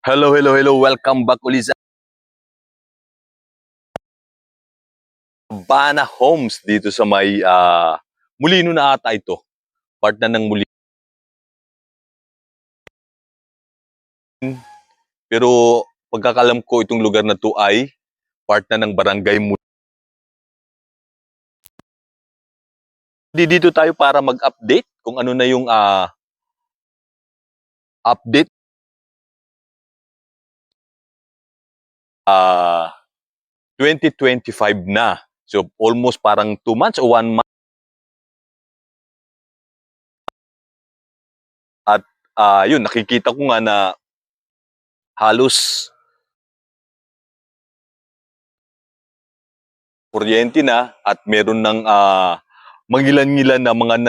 Hello, hello, hello. Welcome back ulit sa Bana Homes dito sa may Mulino na ata ito. Part na ng Mulino. Pero pagkakalam ko itong lugar na to ay part na ng Barangay Mulino. Dito tayo para mag-update kung ano na yung update 2025 na. So almost parang 2 months o 1 month. At yun, nakikita ko nga na halos kuryente na at meron ng mangilan-ngilan na mga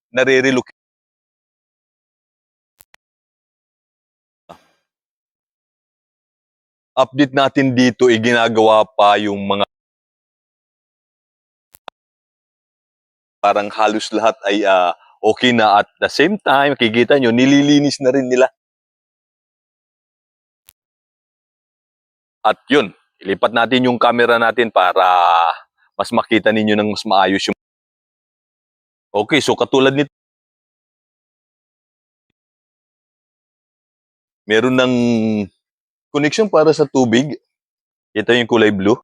nare-relocate. Update natin dito, ginagawa pa yung mga parang halos lahat ay okay na, at the same time, makikita nyo, nililinis na rin nila. At yun, ilipat natin yung camera natin para mas makita ninyo ng mas maayos yung... Okay, so katulad nito, meron ng connection para sa tubig. Ito yung kulay blue.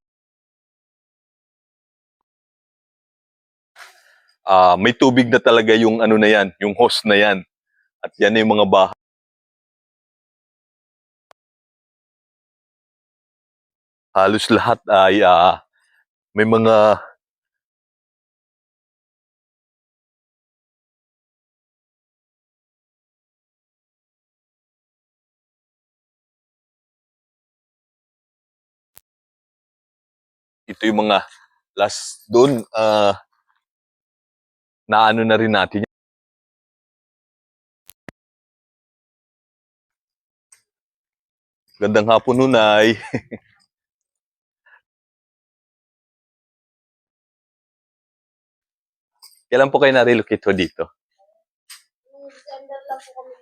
May tubig na talaga yung ano na yan, yung hose na yan. At yan yung mga bahay. Halos lahat ay may mga ito yung mga last doon na ano na rin natin. Gandang hapon, Hunay. Kailan po kayo na-relocate ho dito? December lang po kami.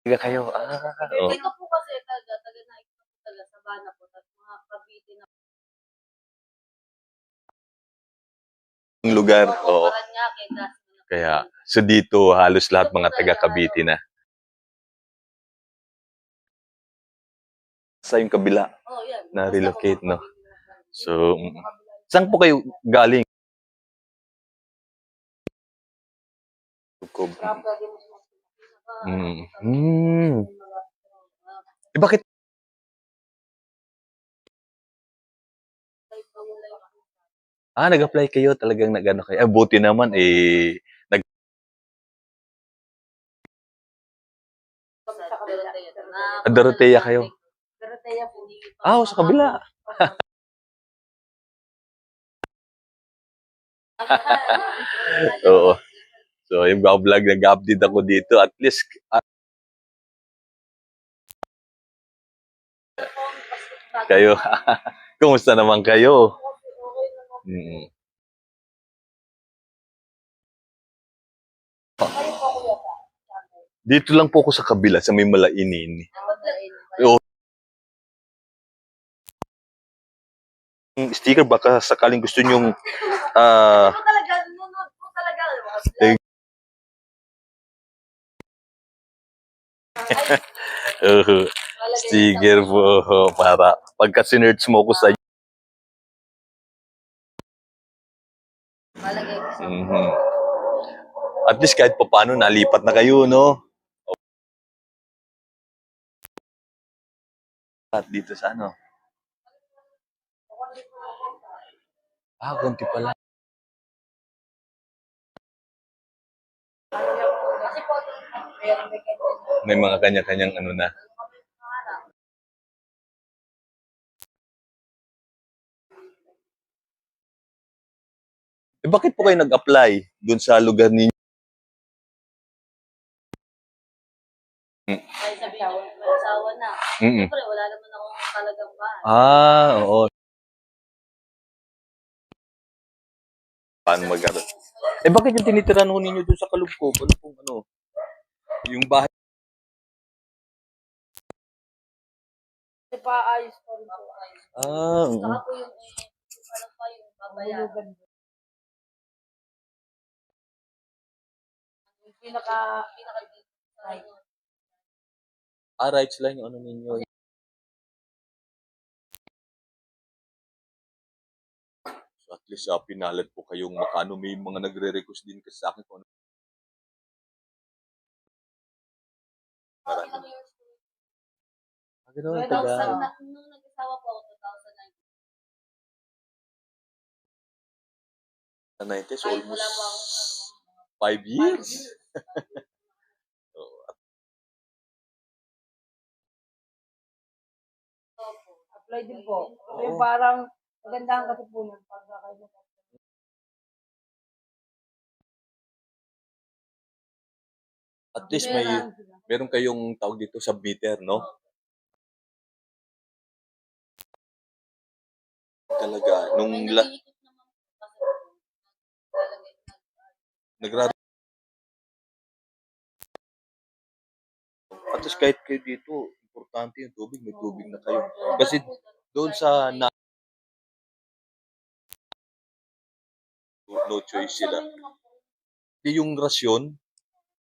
Tiga kayo. Oh. Dito po kasi taga na ito po talaga sa Bana po. At mga Cavite na Yung lugar. Oo. Paranaque, Kaya, so dito, halos lahat mga taga Cavite na. Sa yung kabila, oh, yan. na-relocate, no? So, saan po kayo galing? Tukob. Bakit? Nag-apply kayo, talagang nag-ano kayo. Buti naman, Dorotea kayo. Dorotea po. Sa kabila. Oo. So, yung vlog, nag-update ako dito. At least, kayo, kumusta naman kayo? Dito lang po ako sa kabila, sa may Malainin. Sticker, baka sakaling gusto nyong sticker po para pagka sinerge mo ko sa At least kahit pa paano nalipat na kayo, no? At dito sa ano? Konti pala. May mga kanya-kanyang ano na. Bakit po kayo nag-apply dun sa lugar ninyo? Ay, sabi niya, may asawa na. Siyempre, wala naman akong talagang bahay. Oo. Paano mag-aro? Bakit yung tinitirahan ho ninyo dun sa Kalugkob? Ano pong ano? Yung bahay. Paayos pa rin po. Saka po yung ano pa yung babayaran. Yung pinaka right. Rights lang yung ano ninyo. So at least pinalad po kayong makano. May mga nagre-request din kasi sa akin kung ano. Marami. Ganoon, taga. Nung nag-asawa po ako, 90s, Ay, almost wala po 5 years. Apply din po. Yung parang magandahan kasi po nun pagka kayo At least meron kayong tawag dito submitter, no? Talaga, nung at least kahit kayo dito, importante yung tubig, may tubig na kayo. Kasi doon sa no choice sila. Yung rasyon,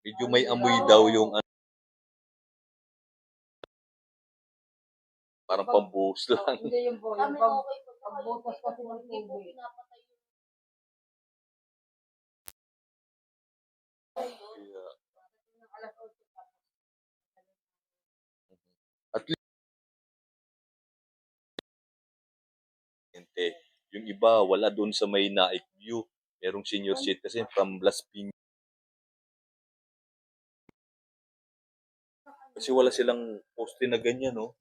medyo may amoy daw yung parang pambuhos lang. Hindi yun po. Yung pagbutas kasi ng tubig. At least, yung iba, wala doon sa may Naik View. Merong senior citizen from Las Piñas. Kasi wala silang poste na ganyan, no?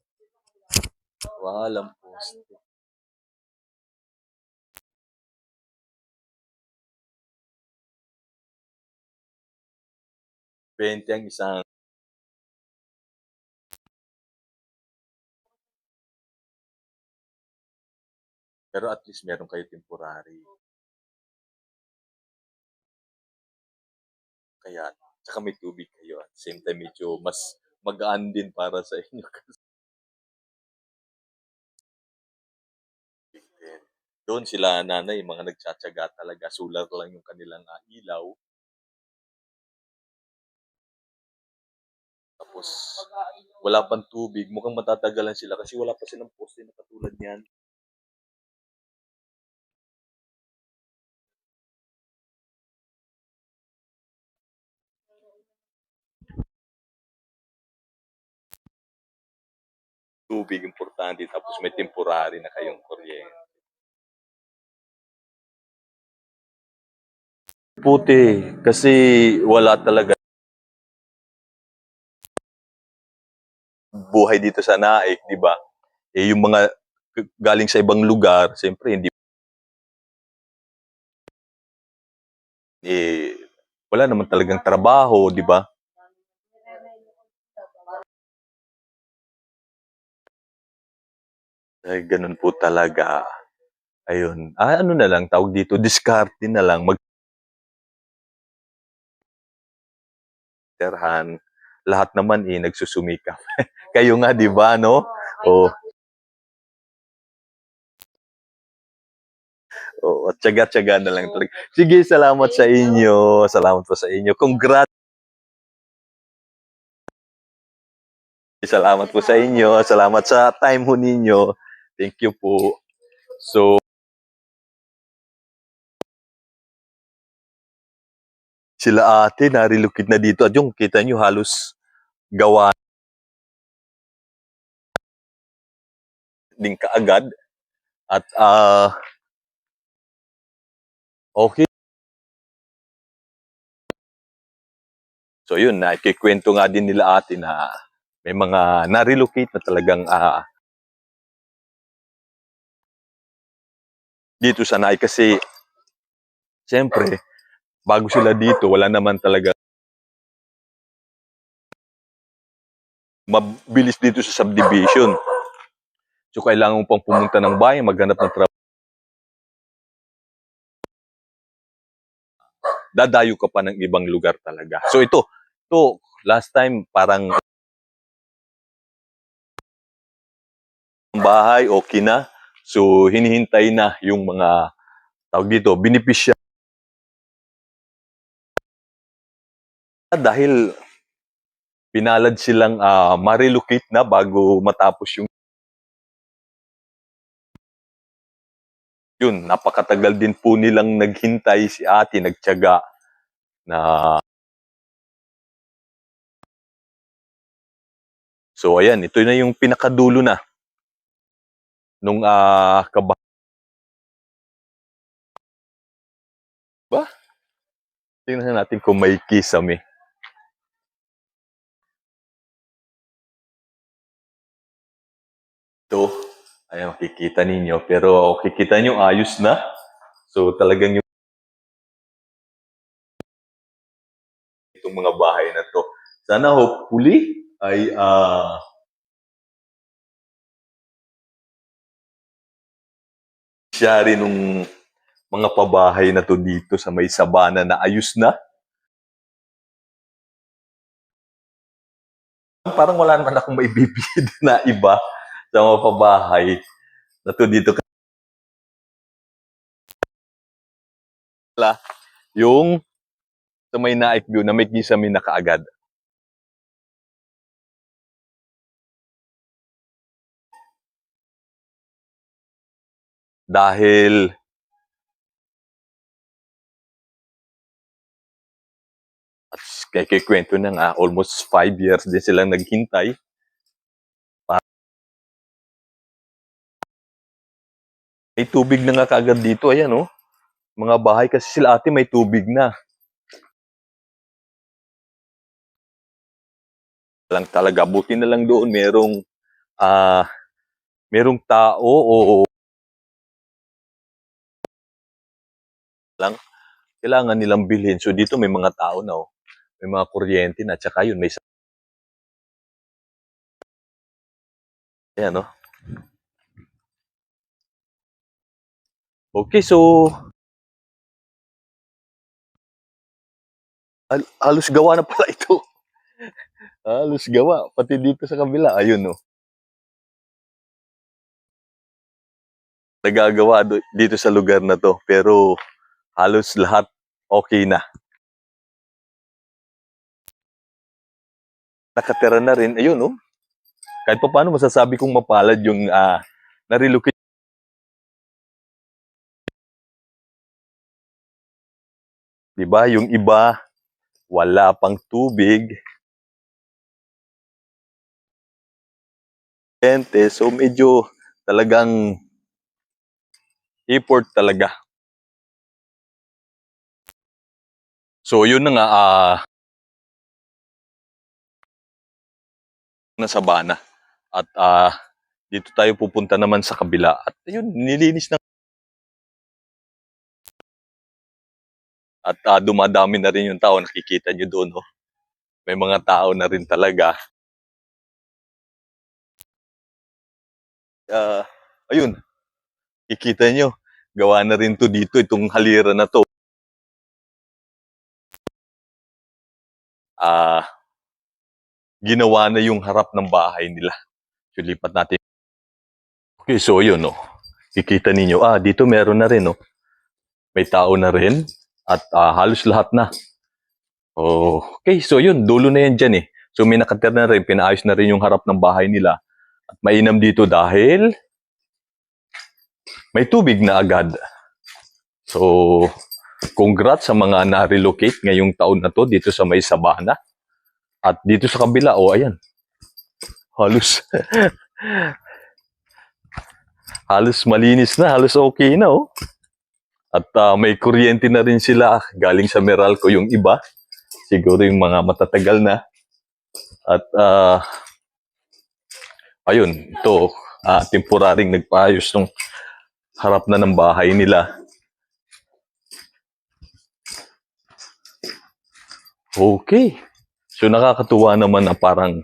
Walang poste. Bente ang isang. Pero at least meron kayo temporary. Kaya, tsaka may tubig kayo. At same time, medyo mas magaan din para sa inyo. Doon sila nanay, mga nagtsatsaga talaga. Solar lang yung kanilang ilaw. Tapos, wala pang tubig. Mukhang matatagalan sila kasi wala pa silang poste na katulad niyan. Tubig, importante. Tapos may temporary na kayong kuryente. Puti, kasi wala talaga buhay dito sa Naik, di ba? Yung mga galing sa ibang lugar, siyempre hindi wala naman talagang trabaho, di ba? Ay, ganun po talaga. Ayun. Ano na lang, tawag dito, diskarte na lang. Terhan. Lahat naman nagsusumikap. Kayo nga, di ba, no? O, at tsaga-tsaga na lang talaga. Sige, salamat sa inyo. Salamat po sa inyo. Congrats. Salamat po sa inyo. Salamat sa time ho ninyo. Thank you po. So, sila ate, narilukid na dito. At yung kita nyo, halos gawa din kaagad. At, okay. So, yun, nakikwento nga din nila ate na may mga narilocate na talagang dito sa Naik kasi siyempre, bago sila dito, wala naman talaga mabilis dito sa subdivision. So, kailangan mo pang pumunta ng bayan, maghanap ng trabaho. Dadayo ka pa ng ibang lugar talaga. So, ito last time parang bahay, okay na. So, hinihintay na yung mga tawag dito, benepisya. Dahil pinalad silang ma-relocate na bago matapos yung yun, napakatagal din po nilang naghintay si ate, nagtiyaga na so ayan, ito na yung pinakadulo na nung ba? Tingnan natin kung may kisame. Ito, ayan makikita ninyo. Pero kikita nyo, ayos na. So talagang yung itong mga bahay na to. Sana hopefully ay siya rin nung mga pabahay na to dito sa may sabana na ayos na. Parang wala naman akong maibibid na iba sa mga pabahay na to dito. Yung sa may Naik View na may kisame na kaagad. Dahil kay kwento na nga, almost 5 years din silang naghintay. May tubig na nga kaagad dito. Ayan, oh. Mga bahay kasi sila ate may tubig na. Lang talaga. Buti na lang doon merong tao o lang kailangan nilang bilhin. So dito may mga tao na, oh. May mga kuryente na. Tsaka yun, may ayan, oh. Okay, so halos gawa na pala ito. Halos gawa. Pati dito sa kabila. Ayun, oh. Nagagawa dito sa lugar na to. Pero halos lahat okay na. Nakatira na rin. Ayun, oh. Kahit pa paano masasabi kong mapalad yung na-relocate. Diba? Yung iba, wala pang tubig. So medyo talagang effort talaga. So yun na nga, na sabana. At dito tayo pupunta naman sa kabila. At yun, nilinis na. At dumadami na rin yung tao. Nakikita nyo doon. Oh. May mga tao na rin talaga. Ayun, kikita nyo. Gawa na rin to dito. Itong halira na to. Ginawa na yung harap ng bahay nila. So, lipat natin. Okay, so yun, oh. Kikita ninyo, dito meron na rin, oh. May tao na rin. At halos lahat na. Okay, so yun, dulo na yan dyan, eh. So may nakatira na rin, pinaayos na rin yung harap ng bahay nila. At mainam dito dahil may tubig na agad. So, congrats sa mga na-relocate ngayong taon na to dito sa may sabana. At dito sa kabila, ayan. Halos halos malinis na, halos okay na, oh. At may kuryente na rin sila galing sa Meralco yung iba. Siguro yung mga matatagal na. At ayun, ito, temporaring nagpaayos ng harap na ng bahay nila. Okay. So nakakatuwa naman na parang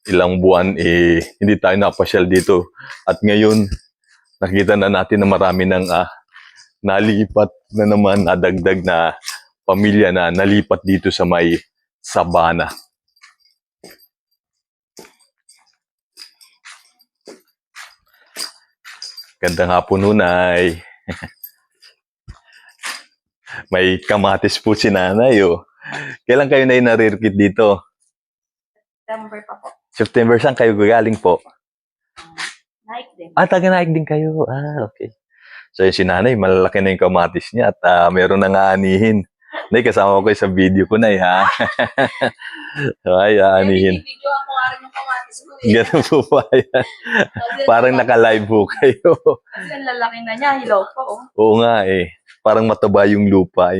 ilang buwan hindi tayo napasyal dito. At ngayon, nakita na natin na marami ng nalipat na naman, nadagdag na pamilya na nalipat dito sa may sabana. Ganda nga po Nunay. May kamatis po si nanay, oh. Kailan kayo na naririkit dito? September pa po. September, saan kayo galing po? Nike din. Taga-Naik din kayo. Okay. So, yun si nanay, malalaki na yung kamatis niya at meron na nga anihin. Nay, kasama ko kayo sa video ko, Nay, ha? Ay, anihin. Video ako nga rin yung kamatis ko eh. Ganun po ba yan? Parang naka-live po kayo. Kasi ang lalaki na niya, hilaw pa oh. Oo nga, eh. Parang mataba yung lupa,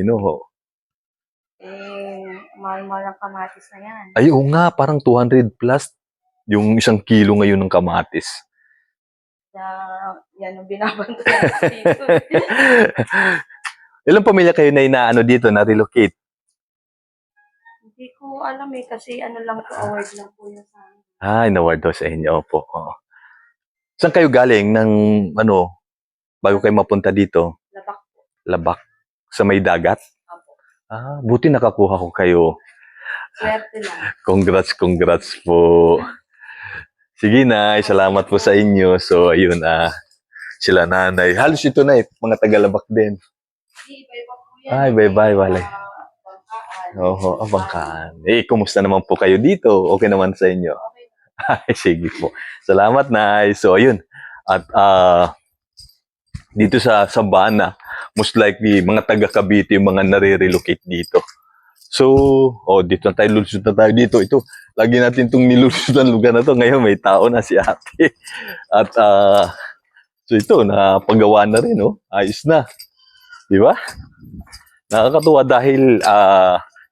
Mahal-mahal ang kamatis na yan. Ay, oo nga, parang 200 plus yung 1 kilo ngayon ng kamatis. Yan ang binabantayan dito. Ilang pamilya kayo na inaano dito, na-relocate? Hindi ko alam eh, kasi lang po, award lang po yun sa amin. Inaward daw sa inyo po. Oo. Saan kayo galing bago kayo mapunta dito? Labak po. Labak. Sa may dagat? Apo. Buti nakakuha ko kayo. Swerte lang. Congrats po. Sige na, salamat po sa inyo. So, ayun, sila nanay. Halos ito na mga taga-Labak din. Iba-iba po yan. Iba-iba, walay. Bangkaan. Oo, Bangkaan. Kumusta naman po kayo dito? Okay naman sa inyo? Okay. Sige po. Salamat, Nay. So, ayun. At dito sa Sabana, most likely, mga taga-Cavite yung mga nare-relocate dito. So, dito na tayo, lulusot na tayo dito. Ito, lagi natin itong nilulusot ng lugar na to. Ngayon, may tao na si ate. At, so ito, napagawa na rin, Ayos na. Di ba? Nakakatuwa dahil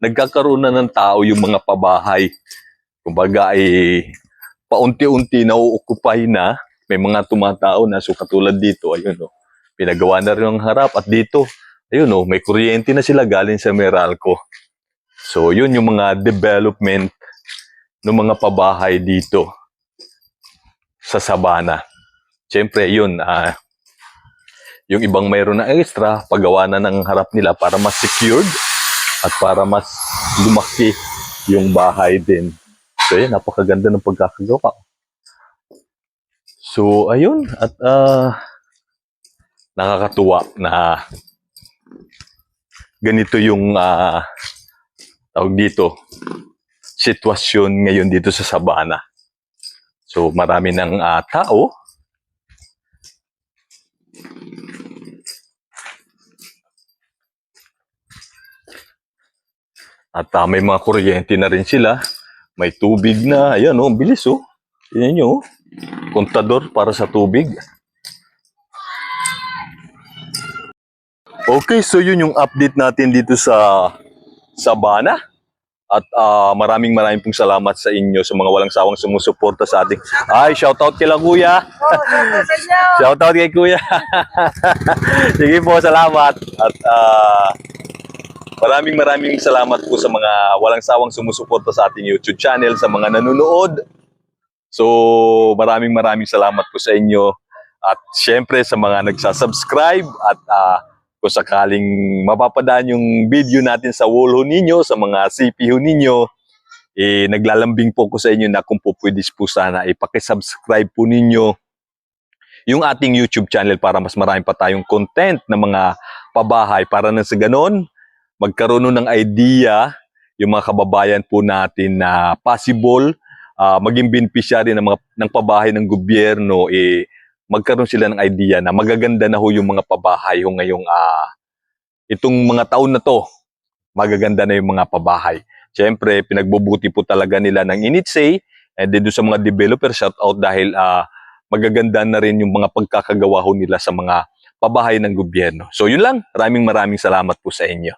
nagkakaroon na ng tao yung mga pabahay. Kumbaga, paunti-unti nauukupay na. May mga tumatao na. So, katulad dito, ayun, pinagawa na rin ang harap. At dito, ayun, may kuryente na sila galing sa Meralco. So, yun yung mga development ng mga pabahay dito sa Sabana. Siyempre, yun, yung ibang mayroon na extra, paggawa na ng harap nila para mas secured at para mas lumaki yung bahay din. So, yun, napakaganda ng pagkakagawa. So, ayun, at nakakatuwa na ganito yung tawag dito, sitwasyon ngayon dito sa Sabana. So, marami ng tao. At may mga kuryente na rin sila. May tubig na. Ayan, bilis, Tingnan nyo, kontador para sa tubig. Okay, so yun yung update natin dito sa Sabana. At maraming pong salamat sa inyo sa mga walang sawang sumusuporta sa ating. Shoutout kila Kuya. Shoutout sa inyo. Shoutout kay Kuya. Sige po, salamat. At maraming salamat po sa mga walang sawang sumusuporta sa ating YouTube channel, sa mga nanonood. So, maraming salamat po sa inyo. At syempre sa mga nagsasubscribe at kung sakaling mapapadaan yung video natin sa wall ho ninyo, sa mga CP ho ninyo, naglalambing po ko sa inyo na kung po pwede po sana ipakisubscribe po ninyo yung ating YouTube channel para mas marami pa tayong content na mga pabahay para na sa ganon, magkaroon ng idea yung mga kababayan po natin na possible maging beneficiary ng pabahay ng gobyerno, magkaroon sila ng idea na magaganda na ho yung mga pabahay ho ngayong itong mga taon na to, magaganda na yung mga pabahay. Siyempre, pinagbubuti po talaga nila ng INITSE, and then doon sa mga developer, shout out dahil magaganda na rin yung mga pagkakagawa ho nila sa mga pabahay ng gobyerno. So yun lang, maraming salamat po sa inyo.